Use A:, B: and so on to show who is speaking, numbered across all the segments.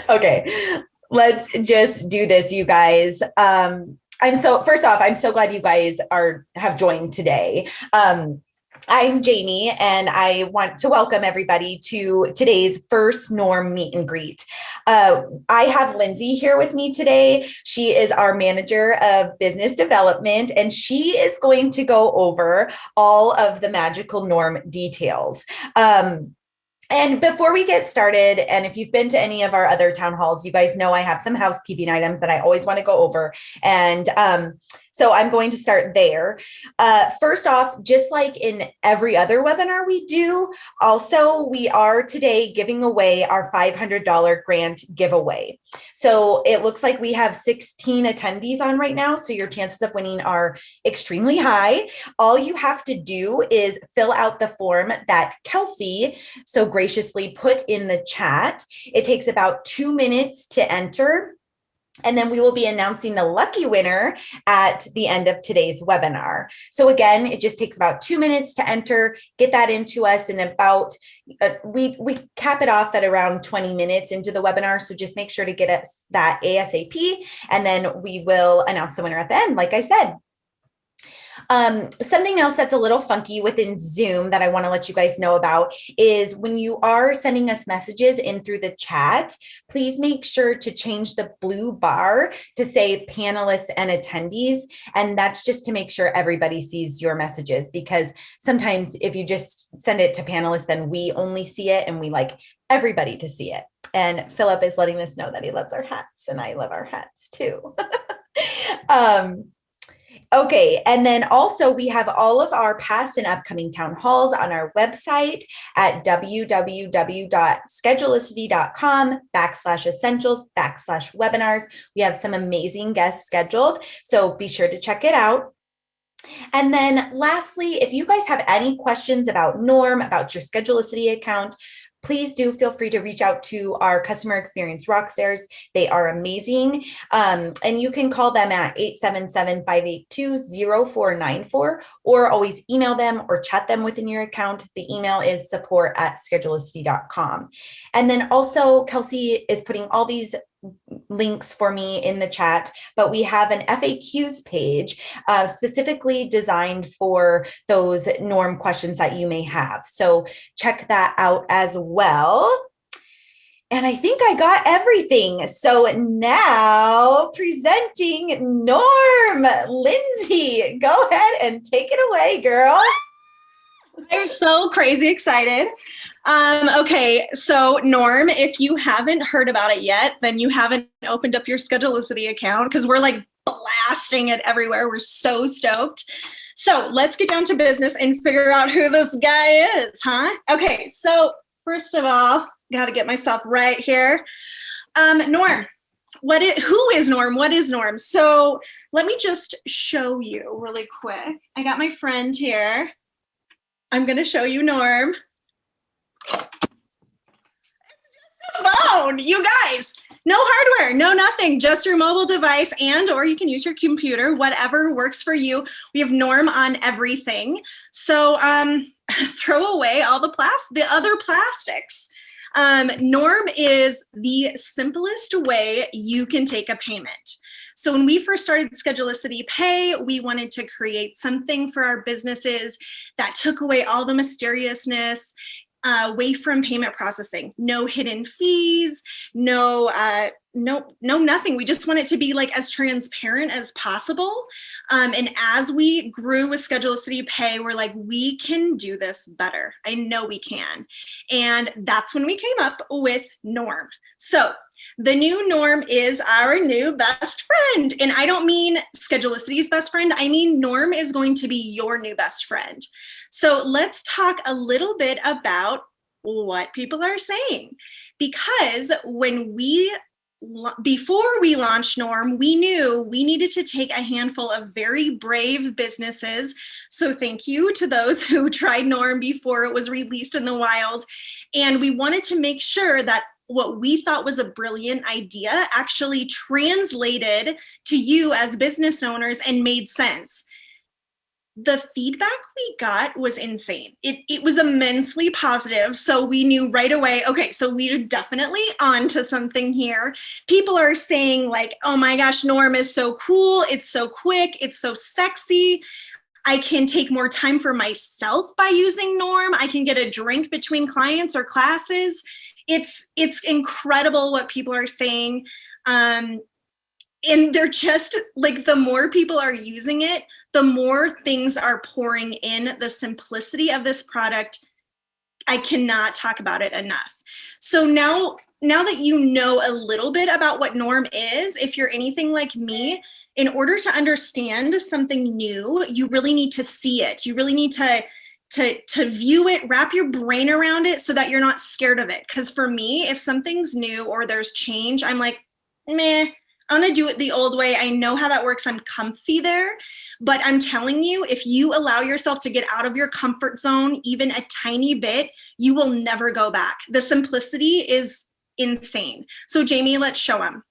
A: Okay, let's just do this, you guys. First off, I'm so glad you guys have joined today. I'm Jamie, and I want to welcome everybody to today's first Norm meet and greet. I have Lindsay here with me today. She is our manager of business development, and she is going to go over all of the magical Norm details. And before we get started, and if you've been to any of our other town halls, you guys know I have some housekeeping items that I always want to go over. And so I'm going to start there. First off, just like in every other webinar we do, also we are today giving away our $500 grant giveaway. So it looks like we have 16 attendees on right now. So your chances of winning are extremely high. All you have to do is fill out the form that Kelsey so graciously put in the chat. It takes about 2 minutes to enter. And then we will be announcing the lucky winner at the end of today's webinar. So again, it just takes about 2 minutes to enter, get that into us in about, we cap it off at around 20 minutes into the webinar. So just make sure to get us that ASAP, and then we will announce the winner at the end, like I said. Something else that's a little funky within Zoom that I want to let you guys know about is when you are sending us messages in through the chat, please make sure to change the blue bar to say panelists and attendees. And that's just to make sure everybody sees your messages, because sometimes if you just send it to panelists, then we only see it and we like everybody to see it. And Philip is letting us know that he loves our hats, and I love our hats too. Okay, and then also we have all of our past and upcoming town halls on our website at www.schedulicity.com/essentials/webinars. We have some amazing guests scheduled, so be sure to check it out. And then lastly, if you guys have any questions about Norm, about your Schedulicity account, please do feel free to reach out to our customer experience rockstars. They are amazing. And you can call them at 877-582-0494, or always email them or chat them within your account. The email is support@schedulicity.com. And then also Kelsey is putting all these links for me in the chat, but we have an FAQs page specifically designed for those Norm questions that you may have. So check that out as well. And I think I got everything. So now presenting Norm. Lindsay, go ahead and take it away, girl.
B: I'm so crazy excited. Okay, so Norm, if you haven't heard about it yet, then you haven't opened up your Schedulicity account, because we're like blasting it everywhere. We're so stoked. So let's get down to business and figure out who this guy is, huh? Okay, so first of all, got to get myself right here. Norm. Who is Norm? What is Norm? So let me just show you really quick. I got my friend here. I'm going to show you Norm. It's just a phone, you guys. No hardware, no nothing, just your mobile device, and or you can use your computer, whatever works for you. We have Norm on everything. So throw away all the other plastics. Norm is the simplest way you can take a payment. So when we first started Schedulicity Pay, we wanted to create something for our businesses that took away all the mysteriousness, away from payment processing. No hidden fees, no nothing. We just want it to be like as transparent as possible. And as we grew with Schedulicity Pay, we're like, we can do this better. I know we can. And that's when we came up with Norm. So the new Norm is our new best friend. And I don't mean Schedulicity's best friend. I mean, Norm is going to be your new best friend. So let's talk a little bit about what people are saying. Because before we launched Norm, we knew we needed to take a handful of very brave businesses. So thank you to those who tried Norm before it was released in the wild. And we wanted to make sure that what we thought was a brilliant idea actually translated to you as business owners and made sense. the feedback we got was insane. It was immensely positive. So we knew right away, okay, so we're definitely on to something here. People are saying like, oh my gosh, Norm is so cool. It's so quick. It's so sexy. I can take more time for myself by using Norm. I can get a drink between clients or classes. It's incredible what people are saying. And they're just like, the more people are using it, the more things are pouring in. The simplicity of this product, I cannot talk about it enough. So now that you know a little bit about what Norm is, if you're anything like me, in order to understand something new, you really need to see it. You really need to view it, wrap your brain around it so that you're not scared of it. Because for me, if something's new or there's change, I'm like, meh, I want to do it the old way. I know how that works. I'm comfy there. But I'm telling you, if you allow yourself to get out of your comfort zone, even a tiny bit, you will never go back. The simplicity is insane. So Jamie, let's show them.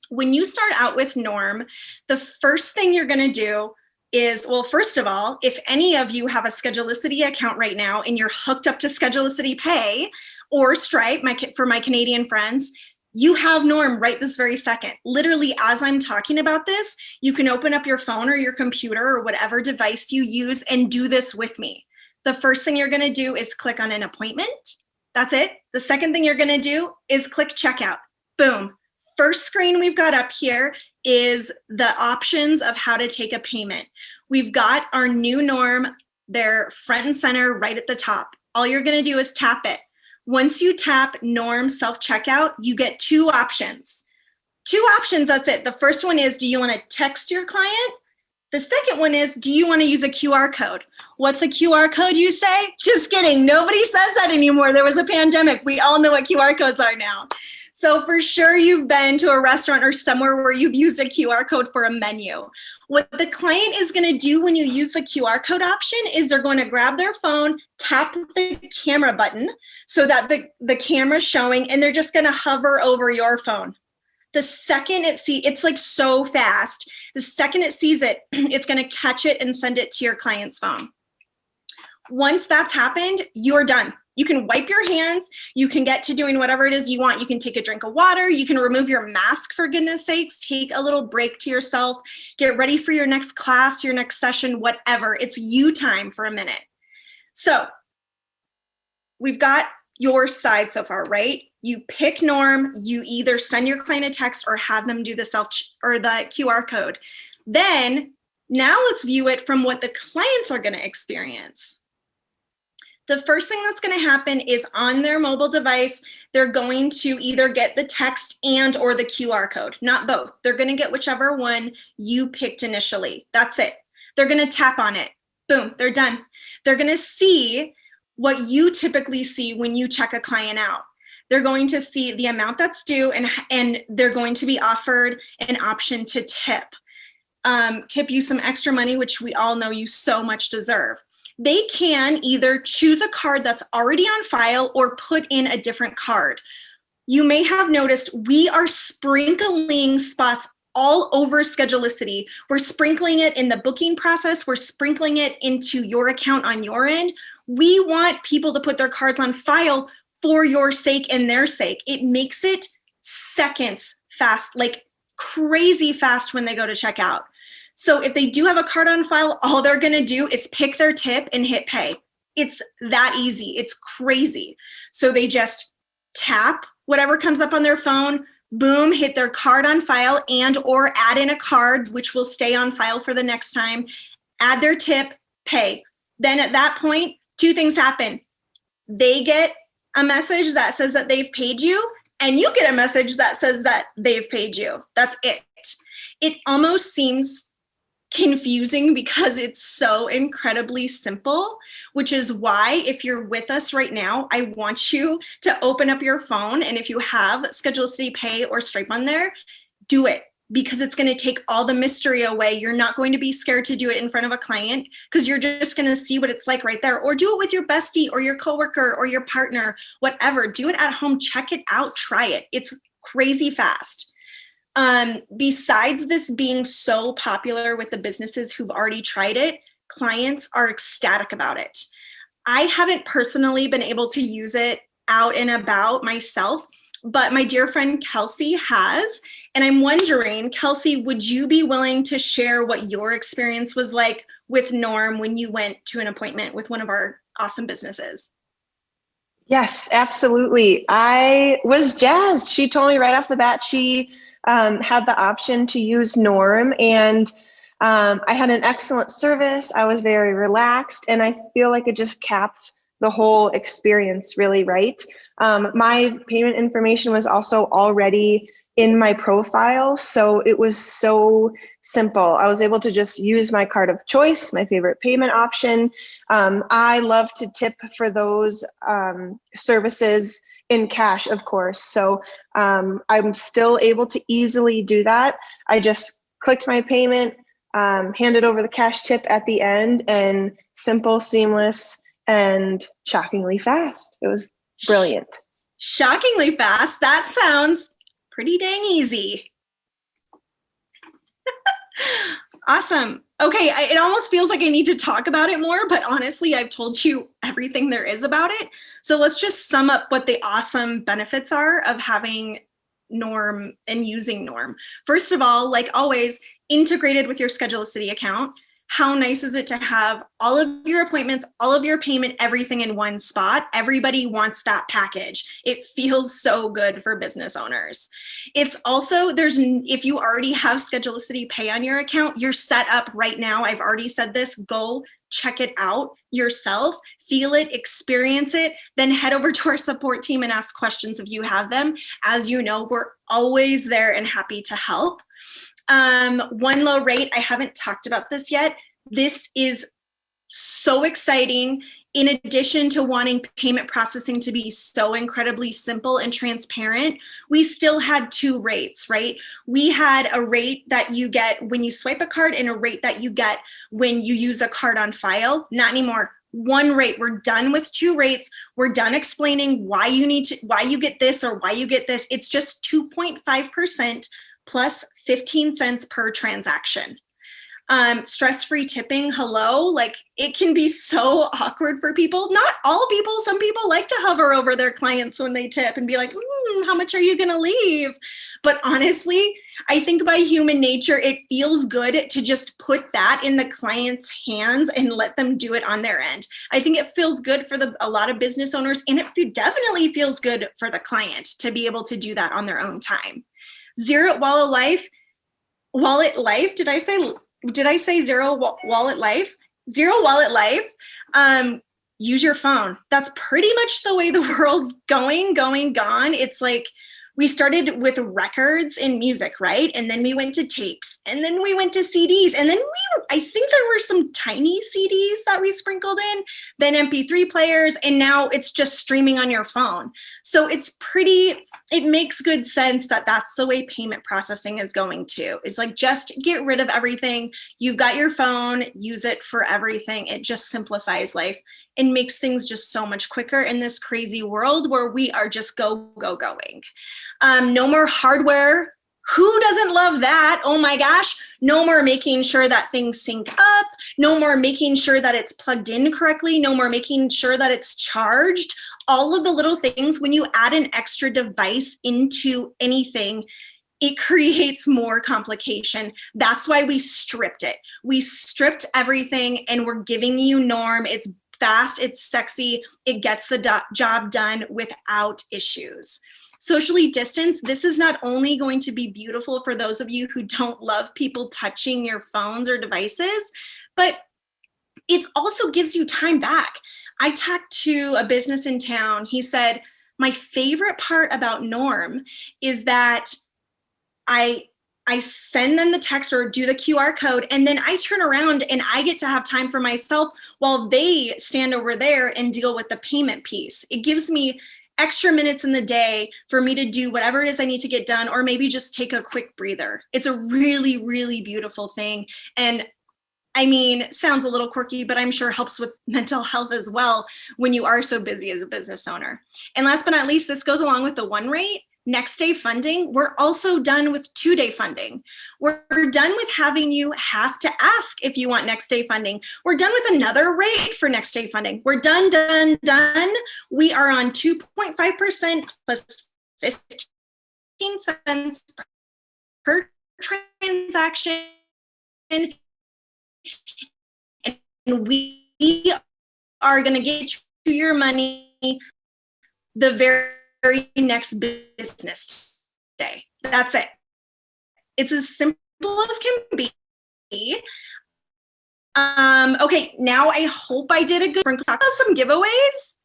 B: When you start out with Norm, the first thing you're going to do is, well, first of all, if any of you have a Schedulicity account right now and you're hooked up to Schedulicity Pay or Stripe, for my Canadian friends, you have Norm right this very second. Literally, as I'm talking about this, you can open up your phone or your computer or whatever device you use and do this with me. The first thing you're going to do is click on an appointment. That's it. The second thing you're going to do is click checkout. Boom. First screen we've got up here is the options of how to take a payment. We've got our new Norm there front and center right at the top. All you're going to do is tap it. Once you tap Norm self-checkout, you get two options. Two options, that's it. The first one is, do you want to text your client? The second one is, do you want to use a QR code? What's a QR code, you say? Just kidding. Nobody says that anymore. There was a pandemic. We all know what QR codes are now. So for sure you've been to a restaurant or somewhere where you've used a QR code for a menu. What the client is going to do when you use the QR code option is they're going to grab their phone, tap the camera button so that the camera's showing, and they're just going to hover over your phone. The second it's like so fast. The second it sees it, it's going to catch it and send it to your client's phone. Once that's happened, you're done. You can wipe your hands. You can get to doing whatever it is you want. You can take a drink of water. You can remove your mask, for goodness sakes. Take a little break to yourself. Get ready for your next class, your next session, whatever. It's you time for a minute. So we've got your side so far, right? You pick Norm. You either send your client a text or have them do the QR code. Then now let's view it from what the clients are going to experience. The first thing that's going to happen is on their mobile device, they're going to either get the text and or the QR code, not both. They're going to get whichever one you picked initially. That's it. They're going to tap on it. Boom, they're done. They're going to see what you typically see when you check a client out. They're going to see the amount that's due, and they're going to be offered an option to tip. Tip you some extra money, which we all know you so much deserve. They can either choose a card that's already on file or put in a different card. You may have noticed we are sprinkling spots all over Schedulicity. We're sprinkling it in the booking process. We're sprinkling it into your account on your end. We want people to put their cards on file for your sake and their sake. It makes it seconds fast, like crazy fast when they go to check out. So if they do have a card on file, all they're going to do is pick their tip and hit pay. It's that easy. It's crazy. So they just tap whatever comes up on their phone, boom, hit their card on file and or add in a card, which will stay on file for the next time, add their tip, pay. Then at that point, two things happen. They get a message that says that they've paid you, and you get a message that says that they've paid you. That's it. It almost seems confusing because it's so incredibly simple, which is why if you're with us right now, I want you to open up your phone, and if you have Schedulicity Pay or Stripe on there, do it, because it's going to take all the mystery away. You're not going to be scared to do it in front of a client because you're just going to see what it's like right there, or do it with your bestie or your coworker or your partner, whatever. Do it at home, check it out, try it. It's crazy fast. Besides this being so popular with the businesses who've already tried it, clients are ecstatic about it. I haven't personally been able to use it out and about myself, but my dear friend Kelsey has. And I'm wondering, Kelsey, would you be willing to share what your experience was like with Norm when you went to an appointment with one of our awesome businesses?
C: Yes, absolutely. I was jazzed. She told me right off the bat she had the option to use Norm, and I had an excellent service. I was very relaxed, and I feel like it just capped the whole experience really right. My payment information was also already in my profile, so it was so simple. I was able to just use my card of choice, my favorite payment option. I love to tip for those services in cash, of course. So I'm still able to easily do that. I just clicked my payment, handed over the cash tip at the end, and simple, seamless, and shockingly fast. It was brilliant.
B: Shockingly fast. That sounds pretty dang easy. Awesome. Okay, it almost feels like I need to talk about it more, but honestly, I've told you everything there is about it. So let's just sum up what the awesome benefits are of having Norm and using Norm. First of all, like always, integrated with your Schedulicity account. How nice is it to have all of your appointments, all of your payment, everything in one spot? Everybody wants that package. It feels so good for business owners. It's also, if you already have Schedulicity Pay on your account, you're set up right now. I've already said this. Go check it out yourself, feel it, experience it, then head over to our support team and ask questions if you have them. As you know, we're always there and happy to help. One low rate, I haven't talked about this yet. This is so exciting. In addition to wanting payment processing to be so incredibly simple and transparent, we still had two rates, right? We had a rate that you get when you swipe a card and a rate that you get when you use a card on file. Not anymore. One rate. We're done with two rates. We're done explaining why you get this or why you get this. It's just 2.5% plus 15 cents per transaction. Stress-free tipping, hello, like it can be so awkward for people. Not all people, some people like to hover over their clients when they tip and be like, how much are you gonna leave? But honestly, I think by human nature, it feels good to just put that in the client's hands and let them do it on their end. I think it feels good for a lot of business owners, and it definitely feels good for the client to be able to do that on their own time. Zero wallet life, did I say zero wallet life? Zero wallet life. Use your phone. That's pretty much the way the world's gone. It's like we started with records and music, right? And then we went to tapes, and then we went to CDs, and then I think there were some tiny CDs that we sprinkled in, then MP3 players, and now it's just streaming on your phone. So it makes good sense that that's the way payment processing is going to. It's like, just get rid of everything. You've got your phone, use it for everything. It just simplifies life and makes things just so much quicker in this crazy world where we are just going. No more hardware. Who doesn't love that? Oh my gosh. No more making sure that things sync up. No more making sure that it's plugged in correctly. No more making sure that it's charged. All of the little things, when you add an extra device into anything, it creates more complication. That's why we stripped it. We stripped everything, and we're giving you Norm. It's fast, it's sexy, it gets the job done without issues. Socially distanced, this is not only going to be beautiful for those of you who don't love people touching your phones or devices, but it also gives you time back. I talked to a business in town. He said, my favorite part about Norm is that I send them the text or do the QR code, and then I turn around and I get to have time for myself while they stand over there and deal with the payment piece. It gives me extra minutes in the day for me to do whatever it is I need to get done, or maybe just take a quick breather. It's a really, really beautiful thing. And I mean, sounds a little quirky, but I'm sure helps with mental health as well when you are so busy as a business owner. And last but not least, this goes along with the one rate. next day funding, we're also done with 2-day funding. We're done with having you have to ask if you want next day funding. We're done with another rate for next day funding. We're done. We are on 2.5% plus 15 cents per transaction. And we are going to get you your money the very next business day. That's it. It's as simple as can be. Okay, now I hope I did a good talk about some giveaways.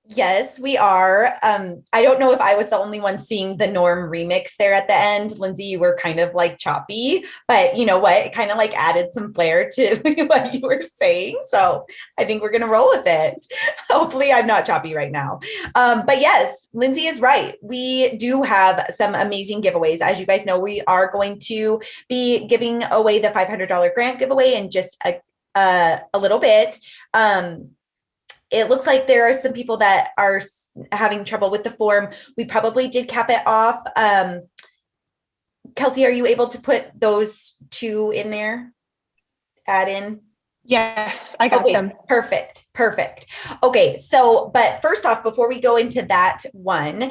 A: Yes, we are. I don't know if I was the only one seeing the Norm remix there at the end. Lindsay, you were kind of like choppy, but you know what? It kind of like added some flair to what you were saying. So I think we're going to roll with it. Hopefully I'm not choppy right now. But yes, Lindsay is right. We do have some amazing giveaways. As you guys know, we are going to be giving away the $500 grant giveaway in just a little bit. It looks like there are some people that are having trouble with the form. We probably did cap it off. Kelsey, are you able to put those 2 in there? Add in?
C: Yes, I got them.
A: Perfect. Okay, so, but first off, before we go into that one,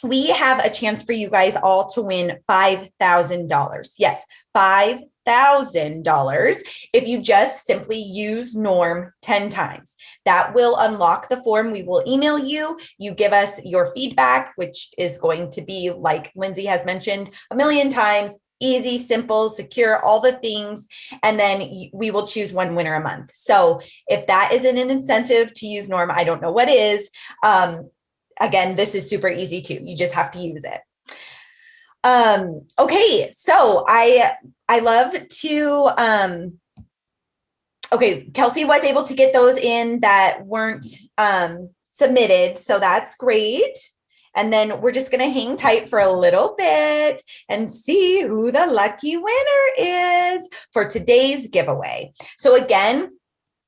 A: we have a chance for you guys all to win $5,000. Yes, $5,000 if you just simply use Norm 10 times. That will unlock the form. We will email you. You give us your feedback, which is going to be, like Lindsay has mentioned a million times, easy, simple, secure, all the things. And then we will choose one winner a month. So if that isn't an incentive to use Norm, I don't know what is. Again, this is super easy too. You just have to use it. Okay, so I love to, okay, Kelsey was able to get those in that weren't submitted, so that's great. And then we're just gonna hang tight for a little bit and see who the lucky winner is for today's giveaway. So again,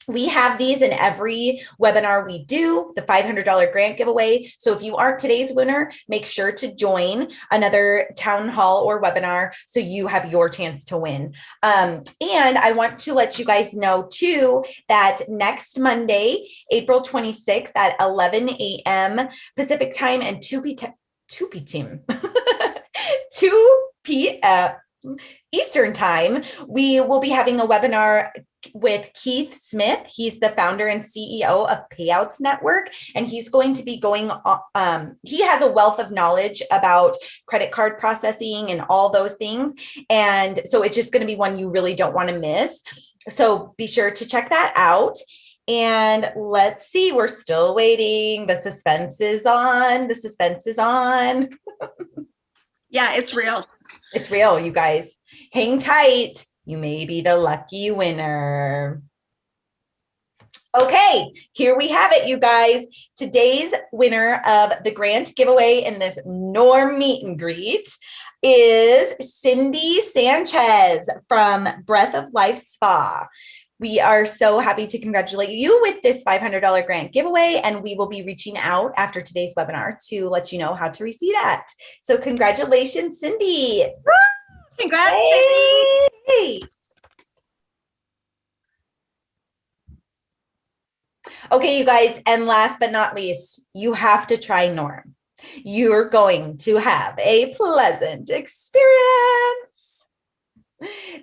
A: we have these in every webinar we do, the $500 grant giveaway. So if you aren't today's winner, make sure to join another town hall or webinar so you have your chance to win. And I want to let you guys know too that next Monday, April 26th at 11 a.m. Pacific time and 2 p.m. Eastern time, we will be having a webinar with Keith Smith. He's the founder and CEO of Payouts Network, and he's going to be going he has a wealth of knowledge about credit card processing and all those things. And so it's just going to be one you really don't want to miss. So be sure to check that out. And let's see, we're still waiting. The suspense is on.
B: Yeah, it's real.
A: It's real, you guys. Hang tight. You may be the lucky winner. Okay, here we have it, you guys. Today's winner of the grant giveaway in this Norm meet and greet is Cindy Sanchez from Breath of Life Spa. We are so happy to congratulate you with this $500 grant giveaway, and we will be reaching out after today's webinar to let you know how to receive that. So congratulations, Cindy.
B: Woo! Congrats, Cindy.
A: Okay, you guys, and last but not least, you have to try Norm. You're going to have a pleasant experience.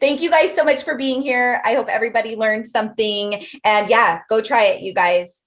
A: Thank you guys so much for being here. I hope everybody learned something. And yeah, go try it, you guys.